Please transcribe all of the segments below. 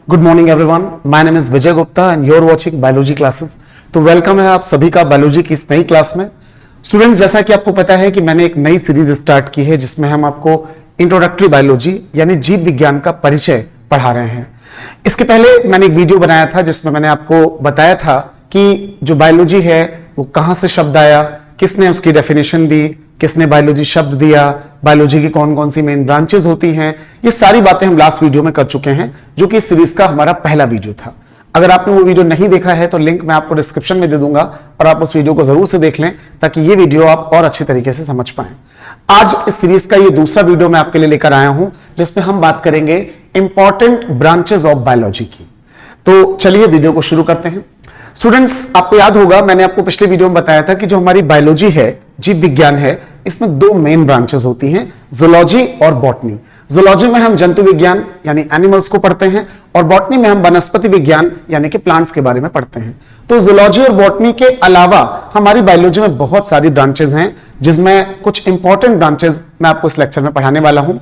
Good morning everyone, my name is Vijay Gupta and you are watching biology classes. तो welcome है आप सभी का बायोलॉजी की इस नई क्लास में। स्टूडेंट्स, जैसा कि आपको पता है कि मैंने एक नई सीरीज स्टार्ट की है जिसमें हम आपको इंट्रोडक्टरी बायोलॉजी यानी जीव विज्ञान का परिचय पढ़ा रहे हैं। इसके पहले मैंने एक वीडियो बनाया था जिसमें मैंने आपको बताया था कि जो बायोलॉजी है वो कहां से शब्द आया, किसने उसकी डेफिनेशन दी, किसने बायोलॉजी शब्द दिया, बायोलॉजी की कौन कौन सी मेन ब्रांचेस होती हैं। ये सारी बातें हम लास्ट वीडियो में कर चुके हैं, जो कि इस सीरीज का हमारा पहला वीडियो था। अगर आपने वो वीडियो नहीं देखा है तो लिंक मैं आपको डिस्क्रिप्शन में दे दूंगा और आप उस वीडियो को जरूर से देख लें ताकि ये वीडियो आप और अच्छे तरीके से समझ पाएं। आज इस सीरीज का ये दूसरा वीडियो मैं आपके लिए लेकर आया हूं जिसमें हम बात करेंगे इंपॉर्टेंट ब्रांचेस ऑफ बायोलॉजी की। तो चलिए वीडियो को शुरू करते हैं। स्टूडेंट्स, आपको याद होगा मैंने आपको पिछले वीडियो में बताया था कि जो हमारी बायोलॉजी है, जीव विज्ञान है, इसमें दो मेन ब्रांचेस होती हैं, जूलॉजी और बॉटनी। जूलॉजी में हम जंतु विज्ञान यानी एनिमल्स को पढ़ते हैं और बॉटनी में हम वनस्पति विज्ञान यानी कि प्लांट्स के बारे में पढ़ते हैं। तो जूलॉजी और बॉटनी के अलावा हमारी बायोलॉजी में बहुत सारी ब्रांचेस हैं जिसमें कुछ इंपॉर्टेंट ब्रांचेस मैं आपको इस लेक्चर में पढ़ाने वाला हूं।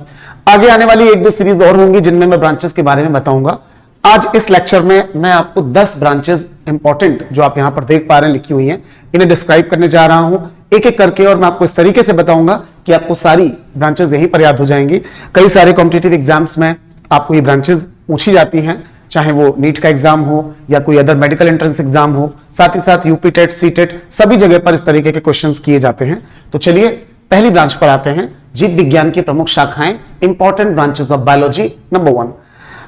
आगे आने वाली एक दो सीरीज और होंगी जिनमें मैं ब्रांचेस के बारे में बताऊंगा। आज इस लेक्चर में मैं आपको 10 ब्रांचेस इंपॉर्टेंट जो आप यहां पर देख पा रहे हैं लिखी हुई हैं, इन्हें डिस्क्राइब करने जा रहा हूं एक एक करके, और मैं आपको इस तरीके से बताऊंगा कि आपको सारी ब्रांचेस यहीं पर याद हो जाएंगी। कई सारे कॉम्पिटिटिव एग्जाम्स में आपको ये ब्रांचेस पूछी जाती हैं, चाहे वो नीट का एग्जाम हो या कोई अदर मेडिकल एंट्रेंस एग्जाम हो, साथ ही साथ यूपी टेट, सी टेट, सभी जगह पर इस तरीके के क्वेश्चंस किए जाते हैं। तो चलिए पहली ब्रांच पर आते हैं, जीव विज्ञान की प्रमुख शाखाएं, important branches of biology. Number 1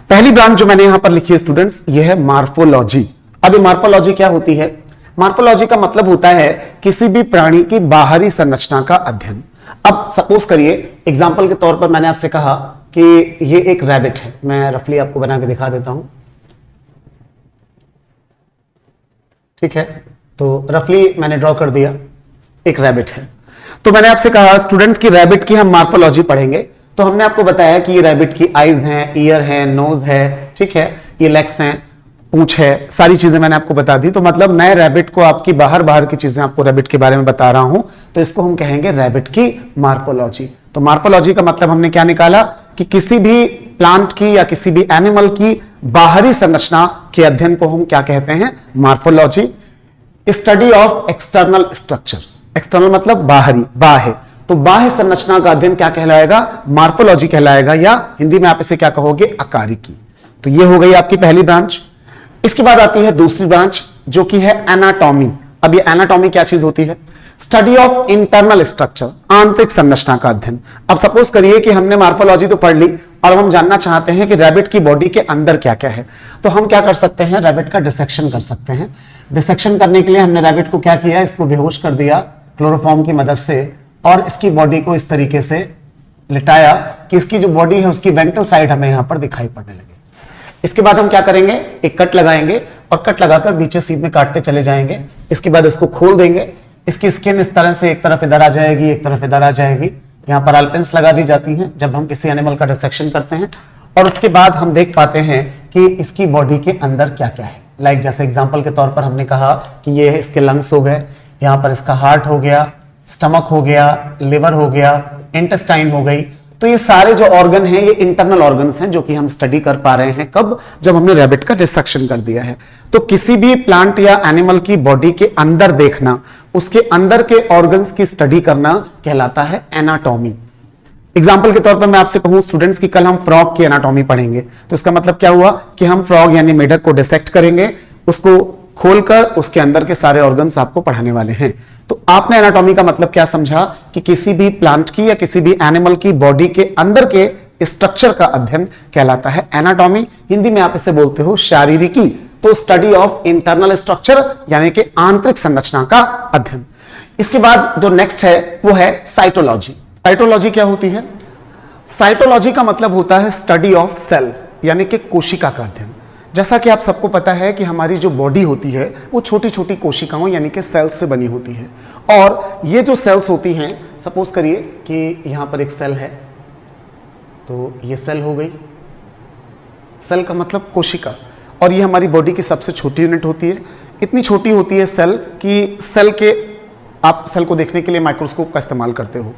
पहली ब्रांच जो मैंने यहां पर लिखी है स्टूडेंट्स, ये है मार्फोलॉजी। अब ये मार्फोलॉजी क्या होती है? मार्फोलॉजी का मतलब होता है किसी भी प्राणी की बाहरी संरचना का अध्ययन। अब सपोज करिए एग्जांपल के तौर पर मैंने आपसे कहा कि ये एक रैबिट है, मैं रफली आपको बना के दिखा देता हूं। ठीक है, तो रफली मैंने ड्रॉ कर दिया, एक रैबिट है। तो मैंने आपसे कहा स्टूडेंट्स की रैबिट की हम मार्फोलॉजी पढ़ेंगे। तो हमने आपको बताया कि ये रैबिट की आईज हैं, ईयर है, नोज है, ठीक है, ये लेग्स हैं, पूंछ है, सारी चीजें मैंने आपको बता दी। तो मतलब मैं रैबिट को आपकी बाहर की चीजें आपको रैबिट के बारे में बता रहा हूं, तो इसको हम कहेंगे रैबिट की मार्फोलॉजी। तो मार्फोलॉजी का मतलब हमने क्या निकाला कि किसी भी प्लांट की या किसी भी एनिमल की बाहरी संरचना के अध्ययन को हम क्या कहते हैं? Morphology. Study of external structure, external मतलब बाहरी, बाह्य, तो बाह्य संरचना का अध्ययन क्या कहलाएगा? मार्फोलॉजी कहलाएगा, या हिंदी में आप इसे क्या कहोगे? आकारिकी। तो ये हो गई आपकी पहली ब्रांच। इसके बाद आती है दूसरी ब्रांच जो कि है एनाटॉमी। अब ये एनाटॉमी क्या चीज होती है? स्टडी ऑफ इंटरनल स्ट्रक्चर, आंतरिक संरचना का अध्ययन। अब सपोज करिए कि हमने मार्फोलॉजी तो पढ़ ली और हम जानना चाहते हैं कि रैबिट की बॉडी के अंदर क्या क्या है, तो हम क्या कर सकते हैं? रैबिट का डिसेक्शन कर सकते हैं। डिसेक्शन करने के लिए हमने रैबिट को क्या किया? इसको बेहोश कर दिया क्लोरोफॉर्म की मदद से और इसकी बॉडी को इस तरीके से लिटाया कि इसकी जो बॉडी है उसकी वेंट्रल साइड हमें यहां पर दिखाई पड़ने लगे। इसके बाद हम क्या करेंगे? एक कट लगाएंगे और कट लगाकर बीचे सीध में काटते चले जाएंगे। इसके बाद इसको खोल देंगे, इसकी स्किन इस तरह से एक तरफ इधर आ जाएगी, एक तरफ इधर आ जाएगी। यहाँ पर अल्पेंस लगा दी जाती हैं जब हम किसी एनिमल का डिसेक्शन करते हैं, और उसके बाद हम देख पाते हैं कि इसकी बॉडी के अंदर क्या क्या है। लाइक जैसे एग्जाम्पल के तौर पर हमने कहा कि ये इसके लंग्स हो गए, यहाँ पर इसका हार्ट हो गया, स्टमक हो गया, लिवर हो गया, इंटेस्टाइन हो गई। तो ये सारे जो ऑर्गन हैं ये इंटरनल ऑर्गन्स हैं जो कि हम स्टडी कर पा रहे हैं। कब? जब हमने रैबिट का डिसेक्शन कर दिया है। तो किसी भी प्लांट या एनिमल की बॉडी के अंदर देखना, उसके अंदर के ऑर्गन्स की स्टडी करना कहलाता है एनाटॉमी। एग्जाम्पल के तौर पर मैं आपसे कहूं स्टूडेंट्स की कल हम फ्रॉग की एनाटॉमी पढ़ेंगे, तो इसका मतलब क्या हुआ कि हम फ्रॉग यानी मेढक को डिसेक्ट करेंगे, उसको खोलकर उसके अंदर के सारे ऑर्गन्स आपको पढ़ाने वाले हैं। तो आपने एनाटॉमी का मतलब क्या समझा कि किसी भी प्लांट की या किसी भी एनिमल की बॉडी के अंदर के स्ट्रक्चर का अध्ययन कहलाता है एनाटॉमी। हिंदी में आप इसे बोलते हो शारीरिकी। तो स्टडी ऑफ इंटरनल स्ट्रक्चर यानी कि आंतरिक संरचना का अध्ययन। इसके बाद जो नेक्स्ट है वो है साइटोलॉजी। साइटोलॉजी क्या होती है? साइटोलॉजी का मतलब होता है स्टडी ऑफ सेल यानी कि कोशिका का अध्ययन। जैसा कि आप सबको पता है कि हमारी जो बॉडी होती है वो छोटी छोटी कोशिकाओं यानी कि सेल्स से बनी होती है, और ये जो सेल्स होती हैं, सपोज करिए कि यहां पर एक सेल है, तो ये सेल हो गई, सेल का मतलब कोशिका, और ये हमारी बॉडी की सबसे छोटी यूनिट होती है। इतनी छोटी होती है सेल कि सेल के आप सेल को देखने के लिए माइक्रोस्कोप का इस्तेमाल करते हो।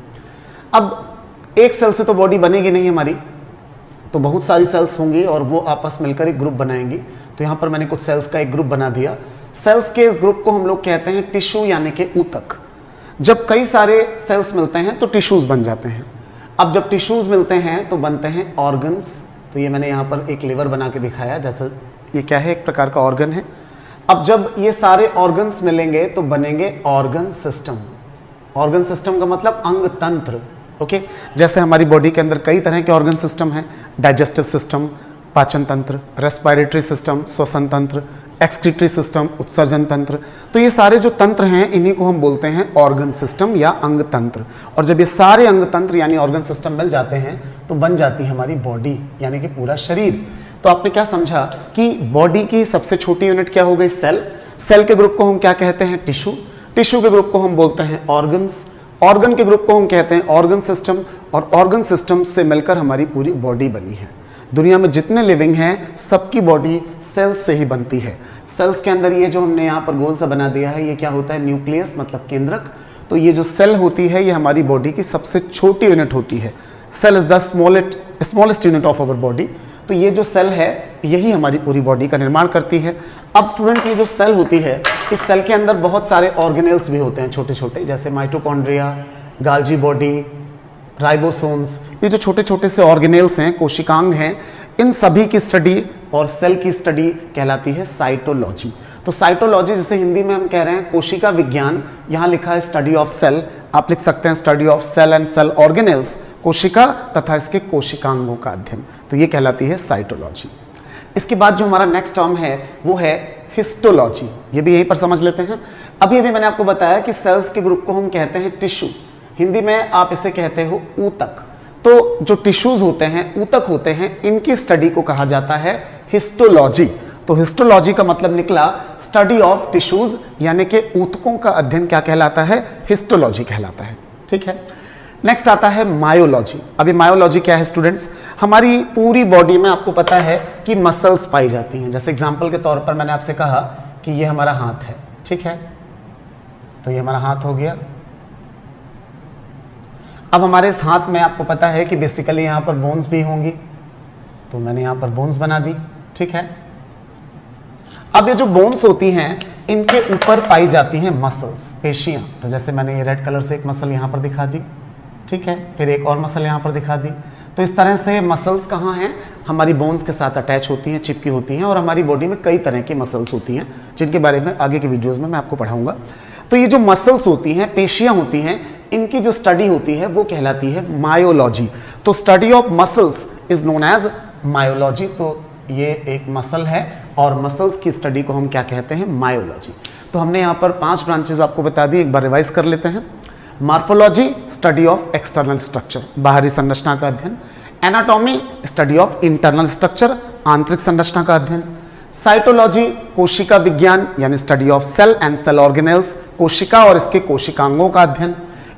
अब एक सेल से तो बॉडी बनेगी नहीं हमारी, तो बहुत सारी सेल्स होंगी और वो आपस मिलकर एक ग्रुप बनाएंगी। तो यहाँ पर मैंने कुछ सेल्स का एक ग्रुप बना दिया। सेल्स के इस ग्रुप को हम लोग कहते हैं टिश्यू यानी कि ऊतक। जब कई सारे सेल्स मिलते हैं तो टिश्यूज बन जाते हैं। अब जब टिश्यूज मिलते हैं तो बनते हैं ऑर्गन्स। तो ये मैंने यहाँ पर एक लिवर बना के दिखाया, जैसे ये क्या है, एक प्रकार का ऑर्गन है। अब जब ये सारे ऑर्गन्स मिलेंगे तो बनेंगे ऑर्गन सिस्टम। ऑर्गन सिस्टम का मतलब अंग तंत्र। ओके, जैसे हमारी बॉडी के अंदर कई तरह के ऑर्गन सिस्टम हैं, डाइजेस्टिव सिस्टम, पाचन तंत्र, रेस्पिरेटरी सिस्टम, श्वसन तंत्र, एक्सक्रीटरी सिस्टम, उत्सर्जन तंत्र। तो ये सारे जो तंत्र हैं इन्हीं को हम बोलते हैं ऑर्गन सिस्टम या अंग तंत्र। और जब ये सारे अंग तंत्र यानी ऑर्गन सिस्टम मिल जाते हैं तो बन जाती है हमारी बॉडी यानी कि पूरा शरीर। तो आपने क्या समझा कि बॉडी की सबसे छोटी यूनिट क्या हो गई, सेल। सेल के ग्रुप को हम क्या कहते हैं, टिश्यू। टिश्यू के ग्रुप को हम बोलते हैं ऑर्गन्स। ऑर्गन के ग्रुप को हम कहते हैं ऑर्गन सिस्टम। और ऑर्गन सिस्टम से मिलकर हमारी पूरी बॉडी बनी है। दुनिया में जितने लिविंग हैं सबकी बॉडी सेल्स से ही बनती है। सेल्स के अंदर ये जो हमने यहाँ पर गोल सा बना दिया है, ये क्या होता है, न्यूक्लियस मतलब केंद्रक। तो ये जो सेल होती है ये हमारी बॉडी की सबसे छोटी यूनिट होती है। Cell is the smallest unit of our body. तो ये जो सेल है यही हमारी पूरी बॉडी का निर्माण करती है। अब स्टूडेंट्स, ये जो सेल होती है इस सेल के अंदर बहुत सारे ऑर्गेनेल्स भी होते हैं छोटे छोटे, जैसे माइटोकॉन्ड्रिया, गाल्जी बॉडी, राइबोसोम्स। ये जो छोटे छोटे से ऑर्गेनेल्स हैं, कोशिकांग हैं, इन सभी की स्टडी और सेल की स्टडी कहलाती है साइटोलॉजी। तो साइटोलॉजी, जिसे हिंदी में हम कह रहे हैं कोशिका विज्ञान, यहाँ लिखा है स्टडी ऑफ सेल। आप लिख सकते हैं study of cell and cell organelles, कोशिका तथा इसके कोशिकांगों का अध्ययन। तो ये कहलाती है साइटोलॉजी। इसके बाद जो हमारा नेक्स्ट टर्म है वो है हिस्टोलॉजी। ये भी यहीं पर समझ लेते हैं। अभी मैंने आपको बताया कि सेल्स के ग्रुप को हम कहते हैं टिश्यू, हिंदी में आप इसे कहते हो ऊतक। तो जो टिश्यूज होते हैं, ऊतक होते हैं, इनकी स्टडी को कहा जाता है हिस्टोलॉजी। तो हिस्टोलॉजी का मतलब निकला स्टडी ऑफ टिश्यूज, यानी कि ऊतकों का अध्ययन क्या कहलाता है, हिस्टोलॉजी कहलाता है। ठीक है। नेक्स्ट आता है मायोलॉजी। अभी मायोलॉजी क्या है स्टूडेंट्स, हमारी पूरी बॉडी में आपको पता है कि मसल्स पाई जाती हैं। जैसे एग्जांपल के तौर पर मैंने आपसे कहा कि ये हमारा हाथ है, ठीक है, तो ये हमारा हाथ हो गया। अब हमारे इस हाथ में आपको पता है कि बेसिकली यहाँ पर बोन्स भी होंगी, तो मैंने यहाँ पर बोन्स बना दी, ठीक है। अब ये जो बोन्स होती हैं इनके ऊपर पाई जाती हैं मसल्स, पेशियां। तो जैसे मैंने ये रेड कलर से एक मसल यहाँ पर दिखा दी, ठीक है, फिर एक और मसल यहाँ पर दिखा दी। तो इस तरह से मसल्स कहाँ हैं, हमारी बोन्स के साथ अटैच होती हैं, चिपकी होती हैं। और हमारी बॉडी में कई तरह की मसल्स होती हैं जिनके बारे में आगे के वीडियोस में मैं आपको पढ़ाऊंगा। तो ये जो मसल्स होती हैं, पेशियां होती हैं, इनकी जो स्टडी होती है वो कहलाती है मायोलॉजी। तो study of muscles is known as myology. तो ये एक मसल है और मसल्स की स्टडी को हम क्या कहते हैं, मायोलॉजी। तो हमने यहाँ पर 5 ब्रांचेस आपको बता दी, एक बार रिवाइज कर लेते हैं। Morphology, study of external structure, बाहरी संरचना का अध्ययन। Anatomy, study of internal structure, आंतरिक संरचना का अध्ययन। साइटोलॉजी, कोशिका विज्ञान यानी study of cell and cell organelles, कोशिका और इसके कोशिकांगों का अध्ययन।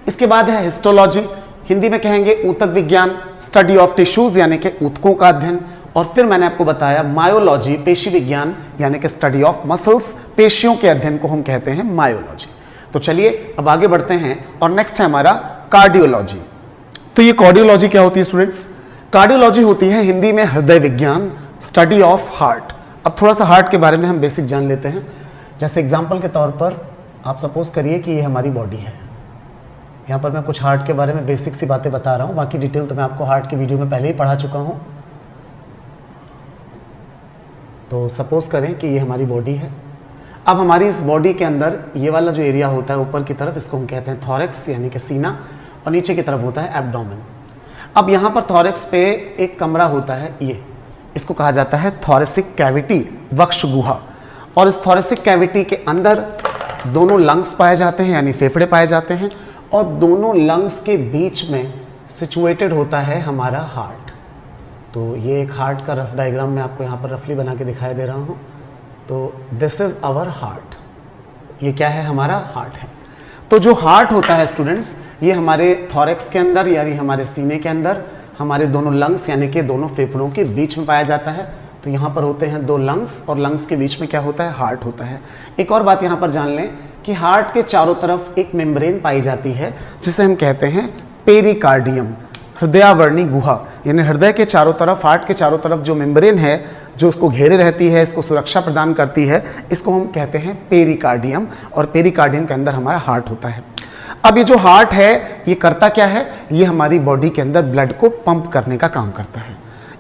इसके बाद है हिस्टोलॉजी, हिंदी में कहेंगे ऊतक विज्ञान, स्टडी ऑफ टिश्यूज यानी कि ऊतकों का अध्ययन। और फिर मैंने आपको बताया मायोलॉजी, पेशी विज्ञान यानी कि स्टडी ऑफ मसल्स, पेशियों के अध्ययन को हम कहते हैं मायोलॉजी। तो चलिए अब आगे बढ़ते हैं और नेक्स्ट है हमारा कार्डियोलॉजी। तो ये कार्डियोलॉजी क्या होती है स्टूडेंट्स, कार्डियोलॉजी होती है हिंदी में हृदय विज्ञान, स्टडी ऑफ हार्ट। अब थोड़ा सा हार्ट के बारे में हम बेसिक जान लेते हैं। जैसे एग्जांपल के तौर पर आप सपोज करिए कि ये हमारी बॉडी है। यहाँ पर मैं कुछ हार्ट के बारे में बेसिक सी बातें बता रहा हूँ, बाकी डिटेल तो मैं आपको हार्ट की वीडियो में पहले ही पढ़ा चुका हूँ। तो सपोज करें कि ये हमारी बॉडी है। अब हमारी इस बॉडी के अंदर ये वाला जो एरिया होता है ऊपर की तरफ, इसको हम कहते हैं थॉरेक्स यानी कि सीना, और नीचे की तरफ होता है एब्डोमेन। अब यहाँ पर थॉरेक्स पे एक कमरा होता है, ये इसको कहा जाता है थॉरेसिक कैविटी, वक्ष गुहा। और इस थॉरेसिक कैविटी के अंदर दोनों लंग्स पाए जाते हैं यानी फेफड़े पाए जाते हैं, और दोनों लंग्स के बीच में सिचुएटेड होता है हमारा हार्ट। तो ये एक हार्ट का रफ डायग्राम मैं आपको यहाँ पर रफली बना के दिखाई दे रहा हूँ। तो दिस इज आवर हार्ट, ये क्या है, हमारा हार्ट है। तो जो हार्ट होता है स्टूडेंट्स, ये हमारे थॉरेक्स के अंदर यानी हमारे सीने के अंदर हमारे दोनों लंग्स यानी कि दोनों फेफड़ों के बीच में पाया जाता है। तो यहाँ पर होते हैं 2 लंग्स और लंग्स के बीच में क्या होता है, हार्ट होता है। एक और बात यहाँ पर जान लें कि हार्ट के चारों तरफ एक मेम्ब्रेन पाई जाती है जिसे हम कहते हैं पेरिकार्डियम। हृदयावर्णी गुहा, यानी हृदय के चारों तरफ, हार्ट के चारों तरफ जो मेम्ब्रेन है जो उसको घेरे रहती है, इसको सुरक्षा प्रदान करती है, इसको हम कहते हैं पेरिकार्डियम, और पेरिकार्डियम के अंदर हमारा हार्ट होता है। अब ये जो हार्ट है ये करता क्या है, ये हमारी बॉडी के अंदर ब्लड को पंप करने का काम करता है।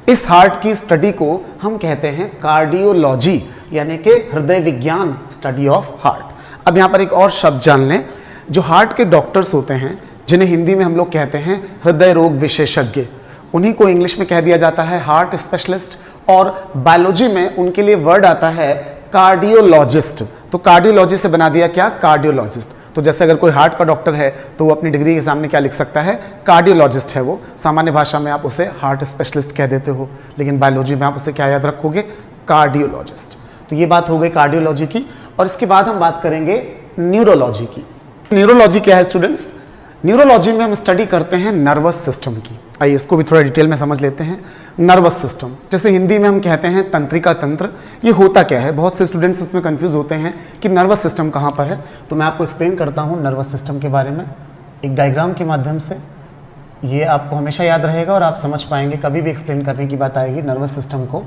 इस हार्ट की स्टडी को हम कहते हैं कार्डियोलॉजी, यानी कि हृदय विज्ञान, स्टडी ऑफ हार्ट। अब यहाँ पर एक और शब्द जान लें, जो हार्ट के डॉक्टर्स होते हैं जिन्हें हिंदी में हम लोग कहते हैं हृदय रोग विशेषज्ञ, उन्हीं को इंग्लिश में कह दिया जाता है हार्ट स्पेशलिस्ट, और बायोलॉजी में उनके लिए वर्ड आता है कार्डियोलॉजिस्ट। तो कार्डियोलॉजी से बना दिया क्या, कार्डियोलॉजिस्ट। तो जैसे अगर कोई हार्ट का डॉक्टर है तो वो अपनी डिग्री के सामने क्या लिख सकता है, कार्डियोलॉजिस्ट है वो। सामान्य भाषा में आप उसे हार्ट स्पेशलिस्ट कह देते हो, लेकिन बायोलॉजी में आप उसे क्या याद रखोगे, कार्डियोलॉजिस्ट। तो ये बात हो गई कार्डियोलॉजी की। और इसके बाद हम बात करेंगे न्यूरोलॉजी की। न्यूरोलॉजी क्या है स्टूडेंट्स, न्यूरोलॉजी में हम स्टडी करते हैं नर्वस सिस्टम की। आइए इसको भी थोड़ा डिटेल में समझ लेते हैं। नर्वस सिस्टम, जैसे हिंदी में हम कहते हैं तंत्रिका तंत्र, ये होता क्या है, बहुत से स्टूडेंट्स इसमें कंफ्यूज होते हैं कि नर्वस सिस्टम कहाँ पर है। तो मैं आपको एक्सप्लेन करता हूँ नर्वस सिस्टम के बारे में एक डायग्राम के माध्यम से। ये आपको हमेशा याद रहेगा और आप समझ पाएंगे, कभी भी एक्सप्लेन करने की बात आएगी नर्वस सिस्टम को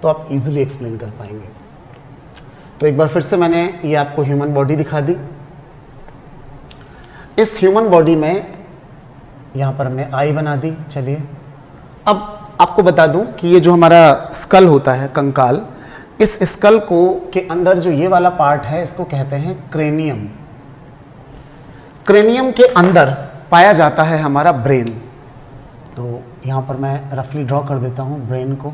तो आप इजीली एक्सप्लेन कर पाएंगे। तो एक बार फिर से मैंने ये आपको ह्यूमन बॉडी दिखा दी। इस ह्यूमन बॉडी में यहाँ पर हमने आई बना दी। चलिए अब आपको बता दूं कि ये जो हमारा स्कल होता है, कंकाल, इस स्कल को के अंदर जो ये वाला पार्ट है इसको कहते हैं क्रेनियम। क्रेनियम के अंदर पाया जाता है हमारा ब्रेन। तो यहाँ पर मैं रफली ड्रॉ कर देता हूँ ब्रेन को।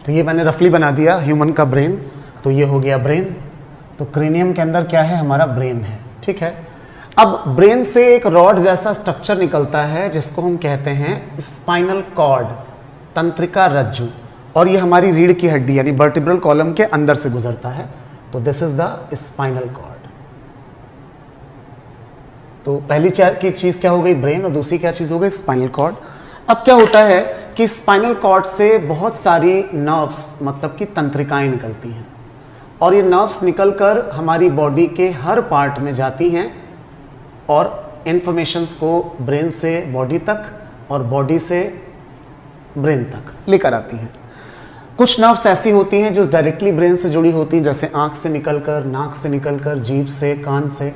तो ये मैंने रफली बना दिया ह्यूमन का ब्रेन। तो ये हो गया ब्रेन। तो क्रेनियम के अंदर क्या है, हमारा ब्रेन है, ठीक है। अब ब्रेन से एक रॉड जैसा स्ट्रक्चर निकलता है जिसको हम कहते हैं स्पाइनल कॉर्ड, तंत्रिका रज्जु, और ये हमारी रीढ़ की हड्डी यानी वर्टिब्रल कॉलम के अंदर से गुजरता है। तो this is the spinal cord. तो पहली की चीज क्या हो गई, ब्रेन, और दूसरी क्या चीज हो गई, स्पाइनल कॉर्ड। अब क्या होता है कि स्पाइनल कॉर्ड से बहुत सारी नर्व्स, मतलब कि तंत्रिकाएं निकलती हैं, और ये नर्व्स निकलकर हमारी बॉडी के हर पार्ट में जाती हैं और इंफॉर्मेशंस को ब्रेन से बॉडी तक और बॉडी से ब्रेन तक लेकर आती हैं। कुछ नर्व्स ऐसी होती हैं जो डायरेक्टली ब्रेन से जुड़ी होती हैं, जैसे आंख से निकलकर, नाक से निकलकर, जीभ से, कान से।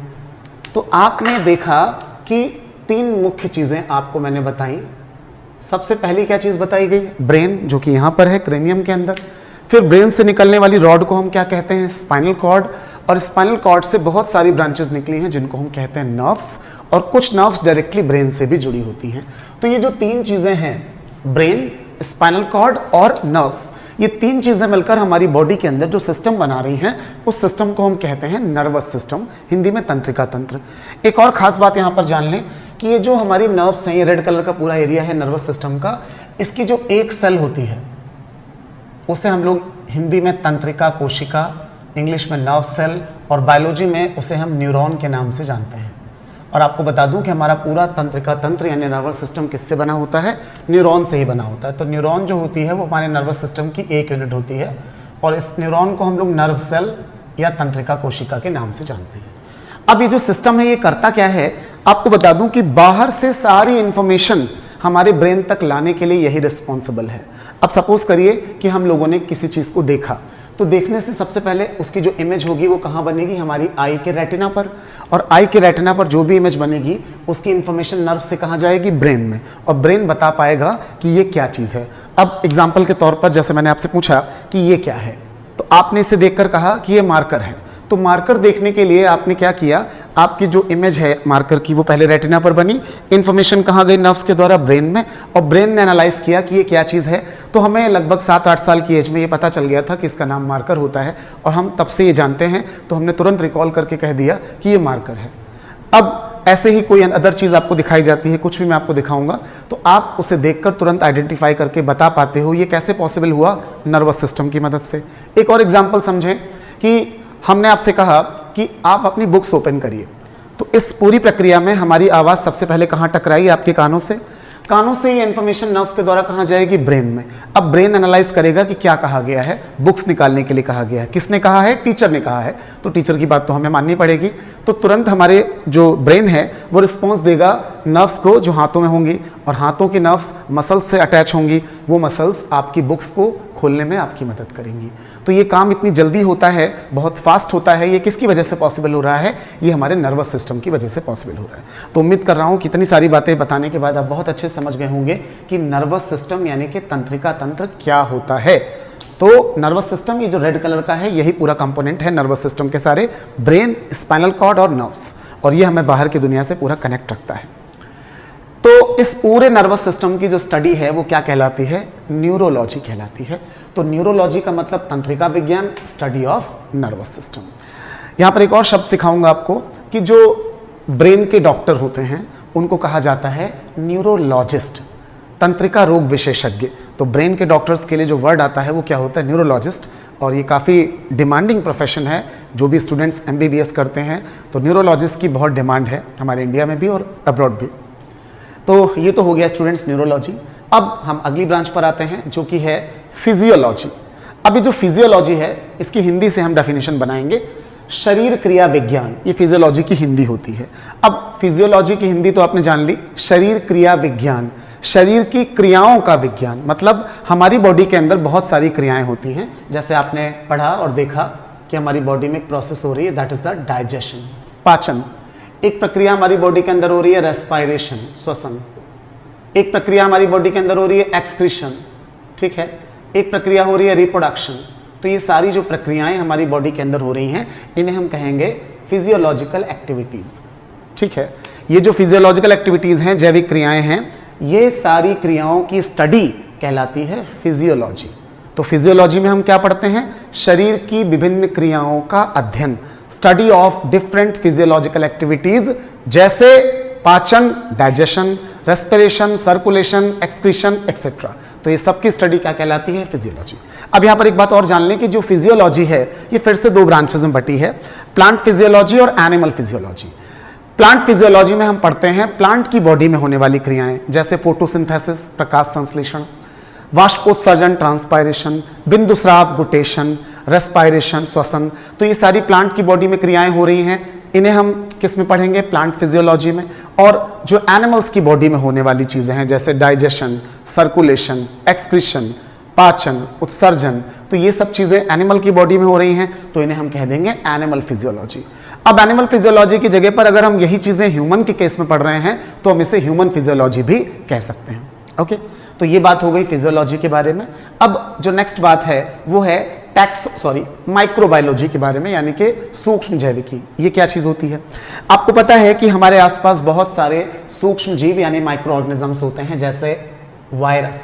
तो आपने देखा कि 3 मुख्य चीज़ें आपको मैंने बताई। सबसे पहली क्या चीज़ बताई गई, ब्रेन, जो कि यहाँ पर है क्रेनियम के अंदर। फिर ब्रेन से निकलने वाली रॉड को हम क्या कहते हैं, स्पाइनल कॉर्ड, और स्पाइनल कॉर्ड से बहुत सारी ब्रांचेस निकली हैं जिनको हम कहते हैं नर्व्स, और कुछ नर्व्स डायरेक्टली ब्रेन से भी जुड़ी होती हैं। तो ये जो 3 चीज़ें हैं, ब्रेन, स्पाइनल कॉर्ड और नर्व्स, ये 3 चीज़ें मिलकर हमारी बॉडी के अंदर जो सिस्टम बना रही हैं, उस सिस्टम को हम कहते हैं नर्वस सिस्टम, हिंदी में तंत्रिका तंत्र। एक और ख़ास बात यहाँ पर जान लें कि ये जो हमारी नर्व्स हैं, ये रेड कलर का पूरा एरिया है नर्वस सिस्टम का, इसकी जो एक सेल होती है उसे हम लोग हिंदी में तंत्रिका कोशिका, इंग्लिश में नर्व सेल, और बायोलॉजी में उसे हम न्यूरॉन के नाम से जानते हैं। और आपको बता दूं कि हमारा पूरा तंत्रिका तंत्र यानी नर्वस सिस्टम किससे बना होता है, न्यूरॉन से ही बना होता है। तो न्यूरॉन जो होती है वो हमारे नर्वस सिस्टम की एक यूनिट होती है, और इस न्यूरॉन को हम लोग नर्व सेल या तंत्रिका कोशिका के नाम से जानते हैं। अब ये जो सिस्टम है ये करता क्या है, आपको बता दूं कि बाहर से सारी इंफॉर्मेशन हमारे ब्रेन तक लाने के लिए यही रिस्पॉन्सिबल है। अब सपोज करिए कि हम लोगों ने किसी चीज़ को देखा, तो देखने से सबसे पहले उसकी जो इमेज होगी वो कहाँ बनेगी, हमारी आई के रेटिना पर, और आई के रेटिना पर जो भी इमेज बनेगी उसकी इंफॉर्मेशन नर्व से कहाँ जाएगी, ब्रेन में, और ब्रेन बता पाएगा कि ये क्या चीज़ है। अब एग्जाम्पल के तौर पर जैसे मैंने आपसे पूछा कि ये क्या है, तो आपने इसे देखकर कहा कि ये मार्कर है। तो मार्कर देखने के लिए आपने क्या किया, आपकी जो इमेज है मार्कर की वो पहले रेटिना पर बनी, इंफॉर्मेशन कहाँ गई, नर्व्स के द्वारा ब्रेन में, और ब्रेन ने एनालाइज किया कि ये क्या चीज़ है। तो हमें लगभग 7-8 साल की एज में ये पता चल गया था कि इसका नाम मार्कर होता है, और हम तब से ये जानते हैं, तो हमने तुरंत रिकॉल करके कह दिया कि ये मार्कर है। अब ऐसे ही कोई अदर चीज़ आपको दिखाई जाती है, कुछ भी मैं आपको दिखाऊंगा, तो आप उसे देखकर तुरंत आइडेंटिफाई करके बता पाते हो ये कैसे पॉसिबल हुआ, नर्वस सिस्टम की मदद से। एक और एग्जाम्पल समझें कि हमने आपसे कहा कि आप अपनी बुक्स ओपन करिए, तो इस पूरी प्रक्रिया में हमारी आवाज़ सबसे पहले कहाँ टकराई, आपके कानों से। कानों से ये इंफॉर्मेशन नर्व्स के द्वारा कहाँ जाएगी? ब्रेन में। अब ब्रेन एनालाइज करेगा कि क्या कहा गया है, बुक्स निकालने के लिए कहा गया है। किसने कहा है? टीचर ने कहा है, तो टीचर की बात तो हमें माननी पड़ेगी। तो तुरंत हमारे जो ब्रेन है वो रिस्पॉन्स देगा नर्व्स को जो हाथों में होंगी, और हाथों की नर्व्स मसल्स से अटैच होंगी। वो मसल्स आपकी बुक्स को खोलने में आपकी मदद करेंगी। तो ये काम इतनी जल्दी होता है, बहुत फास्ट होता है। ये किसकी वजह से पॉसिबल हो रहा है? ये हमारे नर्वस सिस्टम की वजह से पॉसिबल हो रहा है। तो उम्मीद कर रहा हूँ कितनी सारी बातें बताने के बाद आप बहुत अच्छे से समझ गए होंगे कि नर्वस सिस्टम यानी कि तंत्रिका तंत्र क्या होता है। तो नर्वस सिस्टम, ये जो रेड कलर का है, यही पूरा कंपोनेंट है नर्वस सिस्टम के सारे, ब्रेन, स्पाइनल कॉर्ड और नर्व्स, और ये हमें बाहर की दुनिया से पूरा कनेक्ट रखता है। तो इस पूरे नर्वस सिस्टम की जो स्टडी है वो क्या कहलाती है? न्यूरोलॉजी कहलाती है। तो न्यूरोलॉजी का मतलब तंत्रिका विज्ञान, स्टडी ऑफ नर्वस सिस्टम। यहाँ पर एक और शब्द सिखाऊंगा आपको कि जो ब्रेन के डॉक्टर होते हैं उनको कहा जाता है न्यूरोलॉजिस्ट, तंत्रिका रोग विशेषज्ञ। तो ब्रेन के डॉक्टर्स के लिए जो वर्ड आता है वो क्या होता है? न्यूरोलॉजिस्ट। और ये काफ़ी डिमांडिंग प्रोफेशन है। जो भी स्टूडेंट्स MBBS करते हैं तो न्यूरोलॉजिस्ट की बहुत डिमांड है हमारे इंडिया में भी और अब्रॉड भी। तो ये तो हो गया स्टूडेंट्स न्यूरोलॉजी। अब हम अगली ब्रांच पर आते हैं जो कि है फिजियोलॉजी। अब ये जो फिजियोलॉजी है इसकी हिंदी से हम डेफिनेशन बनाएंगे शरीर क्रिया विज्ञान। ये फिजियोलॉजी की हिंदी होती है। अब फिजियोलॉजी की हिंदी तो आपने जान ली, शरीर क्रिया विज्ञान, शरीर की क्रियाओं का विज्ञान। मतलब हमारी बॉडी के अंदर बहुत सारी क्रियाएं होती हैं। जैसे आपने पढ़ा और देखा कि हमारी बॉडी में एक प्रोसेस हो रही है, दैट इज द डाइजेशन, पाचन। एक प्रक्रिया हमारी बॉडी के अंदर हो रही है रेस्पायरेशन, श्वसन। एक प्रक्रिया हमारी बॉडी के अंदर हो रही है एक्सक्रीशन, ठीक है। एक प्रक्रिया हो रही है रिप्रोडक्शन। तो ये सारी जो प्रक्रियाएं हमारी बॉडी के अंदर हो रही हैं इन्हें हम कहेंगे फिजियोलॉजिकल एक्टिविटीज, ठीक है। ये जो फिजियोलॉजिकल एक्टिविटीज हैं, जैविक क्रियाएं हैं, ये सारी क्रियाओं की स्टडी कहलाती है फिजियोलॉजी। तो फिजियोलॉजी में हम क्या पढ़ते हैं? शरीर की विभिन्न क्रियाओं का अध्ययन, study of different physiological activities, जैसे पाचन, digestion, respiration, circulation, excretion etcetera. तो ये सब की स्टडी क्या कहलाती है? फिजियोलॉजी। अब यहां पर एक बात और जान लें कि जो फिजियोलॉजी है ये फिर से दो ब्रांचेस में बटी है, प्लांट फिजियोलॉजी और एनिमल फिजियोलॉजी। प्लांट फिजियोलॉजी में हम पढ़ते हैं प्लांट की बॉडी में होने वाली क्रियाएं, जैसे फोटोसिंथेसिस, प्रकाश संश्लेषण, वाष्पोत्सर्जन, ट्रांसपायरेशन, बिंदुस्राव, गुटेशन, रेस्पायरेशन, श्वसन। तो ये सारी प्लांट की बॉडी में क्रियाएं हो रही हैं, इन्हें हम किस में पढ़ेंगे? प्लांट फिजियोलॉजी में। और जो एनिमल्स की बॉडी में होने वाली चीजें हैं, जैसे डाइजेशन, सर्कुलेशन, एक्सक्रीशन, पाचन, उत्सर्जन, तो ये सब चीजें एनिमल की बॉडी में हो रही हैं, तो इन्हें हम कह देंगे एनिमल फिजियोलॉजी। अब एनिमल फिजियोलॉजी की जगह पर अगर हम यही चीजें ह्यूमन के केस में पढ़ रहे हैं तो हम इसे ह्यूमन फिजियोलॉजी भी कह सकते हैं। ओके, तो ये बात हो गई फिजियोलॉजी के बारे में। अब जो नेक्स्ट बात है वो है माइक्रोबायोलॉजी के बारे में, यानी कि सूक्ष्म जैविकी। ये क्या चीज होती है? आपको पता है कि हमारे आसपास बहुत सारे सूक्ष्म जीव यानी माइक्रो ऑर्गेनिजम्स होते हैं, जैसे वायरस,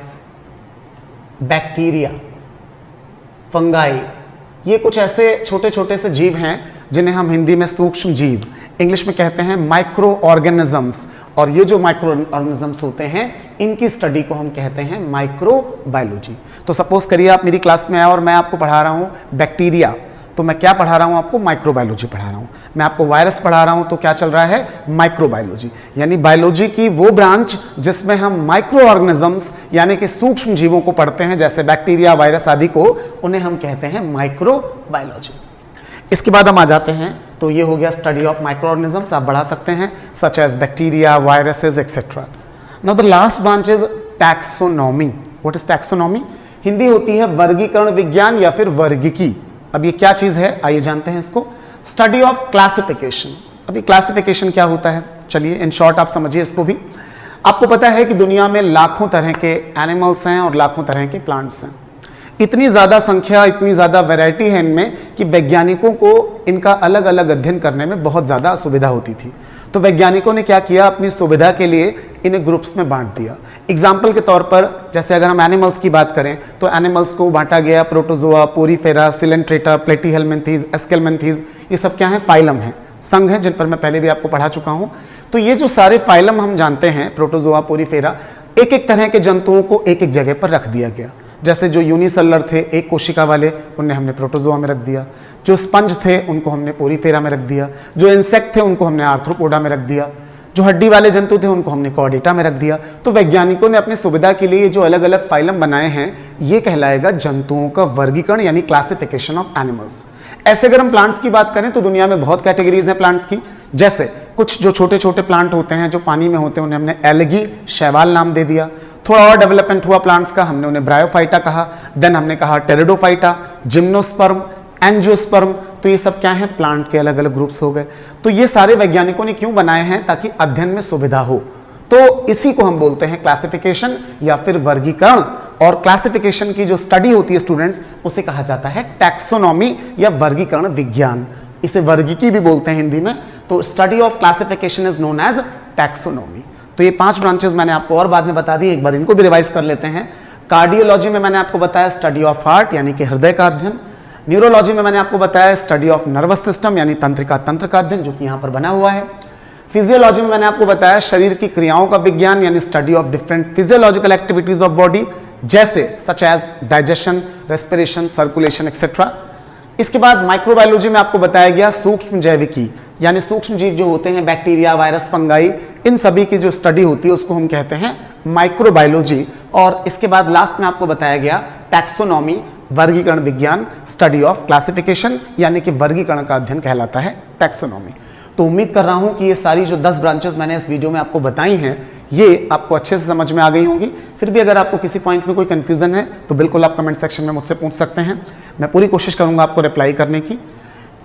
बैक्टीरिया, फंगाई। ये कुछ ऐसे छोटे छोटे से जीव हैं जिन्हें हम हिंदी में सूक्ष्म जीव, इंग्लिश में कहते हैं माइक्रो ऑर्गेनिजम्स। और ये जो माइक्रो ऑर्गेनिजम्स होते हैं इनकी स्टडी को हम कहते हैं माइक्रोबायोलॉजी। तो सपोज करिए आप मेरी क्लास में आए और मैं आपको पढ़ा रहा हूं बैक्टीरिया, तो मैं क्या पढ़ा रहा हूं आपको? माइक्रोबायोलॉजी पढ़ा रहा हूं। मैं आपको वायरस पढ़ा रहा हूं तो क्या चल रहा है? माइक्रोबायोलॉजी, यानी बायोलॉजी की वो ब्रांच जिसमें हम माइक्रो ऑर्गेनिजम्स यानी कि सूक्ष्म जीवों को पढ़ते हैं, जैसे बैक्टीरिया, वायरस आदि को, उन्हें हम कहते हैं माइक्रोबायोलॉजी। इसके बाद हम आ जाते हैं, तो ये हो गया स्टडी ऑफ माइक्रो ऑर्गेनिजम्स, आप बढ़ा सकते हैं, such as bacteria, viruses etcetera. Now the last branch is taxonomy. What is taxonomy? Hindi होती है वर्गीकरण विज्ञान या फिर वर्गीकी। अब ये क्या चीज है, आइए जानते हैं इसको। Study of classification. अभी क्लासिफिकेशन क्या होता है, चलिए इन शॉर्ट आप समझिए इसको भी। आपको पता है कि दुनिया में लाखों तरह के एनिमल्स हैं और लाखों तरह के प्लांट्स हैं। इतनी ज़्यादा संख्या, इतनी ज़्यादा वैरायटी है इनमें कि वैज्ञानिकों को इनका अलग अलग अध्ययन करने में बहुत ज़्यादा असुविधा होती थी। तो वैज्ञानिकों ने क्या किया, अपनी सुविधा के लिए इन्हें ग्रुप्स में बांट दिया। एग्जाम्पल के तौर पर जैसे अगर हम एनिमल्स की बात करें तो एनिमल्स को बांटा गया प्रोटोजोआ, पोरीफेरा, सिलेंट्रेटा, प्लेटीहेलमिन्थीज, एस्केलमिन्थीज। ये सब क्या है? फाइलम है, संघ है, जिन पर मैं पहले भी आपको पढ़ा चुका हूँ। तो ये जो सारे फाइलम हम जानते हैं, प्रोटोजोआ, पोरीफेरा, एक एक तरह के जंतुओं को एक एक जगह पर रख दिया गया। जैसे जो यूनिसेलुलर थे, एक कोशिका वाले, उन्हें हमने प्रोटोजोआ में रख दिया। जो स्पंज थे उनको हमने पोरीफेरा में रख दिया। जो इंसेक्ट थे उनको हमने आर्थ्रोपोडा में रख दिया। जो हड्डी वाले जंतु थे उनको हमने कॉर्डेटा में रख दिया। तो वैज्ञानिकों ने अपनी सुविधा के लिए जो अलग अलग फाइलम बनाए हैं ये कहलाएगा जंतुओं का वर्गीकरण यानी क्लासिफिकेशन ऑफ एनिमल्स। ऐसे अगर हम प्लांट्स की बात करें तो दुनिया में बहुत कैटेगरीज हैं प्लांट्स की। जैसे कुछ जो छोटे छोटे प्लांट होते हैं जो पानी में होते हैं उन्हें हमने एल्गी शैवाल नाम दे दिया। थोड़ा और डेवलपमेंट हुआ प्लांट्स का, हमने उन्हें ब्रायोफाइटा कहा, देन हमने कहा टेरिडोफाइटा, जिम्नोस्पर्म, एंजियोस्पर्म। तो ये सब क्या है, प्लांट के अलग अलग ग्रुप्स हो गए। तो ये सारे वैज्ञानिकों ने क्यों बनाए हैं, ताकि अध्ययन में सुविधा हो। तो इसी को हम बोलते हैं क्लासिफिकेशन या फिर वर्गीकरण। और क्लासिफिकेशन की जो स्टडी होती है स्टूडेंट्स, उसे कहा जाता है टैक्सोनॉमी या वर्गीकरण विज्ञान। इसे वर्गीकी भी बोलते हैं हिंदी में। तो study of classification is known as taxonomy. तो ये 5 ब्रांचेस मैंने आपको और बाद में बता दी, एक बार इनको भी रिवाइज कर लेते हैं। कार्डियोलॉजी में मैंने आपको बताया स्टडी ऑफ हार्ट यानी कि हृदय का अध्ययन। न्यूरोलॉजी में मैंने आपको बताया स्टडी ऑफ नर्वस सिस्टम यानी तंत्रिका तंत्र का अध्ययन, जो कि यहां पर बना हुआ है। फिजियोलॉजी में मैंने आपको बताया शरीर की क्रियाओं का विज्ञान यानी study of different physiological activities of body, जैसे such as digestion, respiration, circulation etcetera. इसके बाद माइक्रोबायोलॉजी में आपको बताया गया सूक्ष्म जैविकी यानी सूक्ष्म जीव जो होते हैं बैक्टीरिया, वायरस, फंगाई, इन सभी की जो स्टडी होती है उसको हम कहते हैं माइक्रोबायोलॉजी। और इसके बाद लास्ट में आपको बताया गया टैक्सोनॉमी, वर्गीकरण विज्ञान, स्टडी ऑफ क्लासिफिकेशन यानी कि वर्गीकरण का अध्ययन कहलाता है टैक्सोनॉमी। तो उम्मीद कर रहा हूं कि ये सारी जो 10 ब्रांचेस मैंने इस वीडियो में आपको बताई हैं ये आपको अच्छे से समझ में आ गई होंगी। फिर भी अगर आपको किसी पॉइंट में कोई कंफ्यूजन है तो बिल्कुल आप कमेंट सेक्शन में मुझसे पूछ सकते हैं, मैं पूरी कोशिश करूंगा आपको रिप्लाई करने की।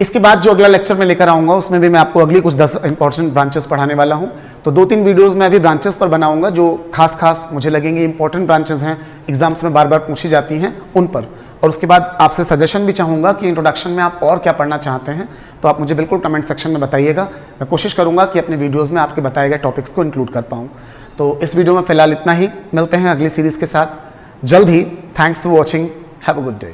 इसके बाद जो अगला लेक्चर में लेकर आऊंगा उसमें भी मैं आपको अगली कुछ 10 इंपॉर्टेंट ब्रांचेस पढ़ाने वाला हूं। तो 2-3 वीडियोस में अभी ब्रांचेस पर बनाऊंगा जो खास मुझे लगेंगे इंपॉर्टेंट ब्रांचेस हैं, एग्जाम्स में बार बार पूछी जाती हैं उन पर। और उसके बाद आपसे सजेशन भी चाहूंगा कि इंट्रोडक्शन में आप और क्या पढ़ना चाहते हैं, तो आप मुझे बिल्कुल कमेंट सेक्शन में बताइएगा। मैं कोशिश करूंगा कि अपने वीडियोस में आपके बताए गए टॉपिक्स को इंक्लूड कर पाऊँ। तो इस वीडियो में फिलहाल इतना ही, मिलते हैं अगली सीरीज के साथ जल्द ही। Thanks for watching, have a good day.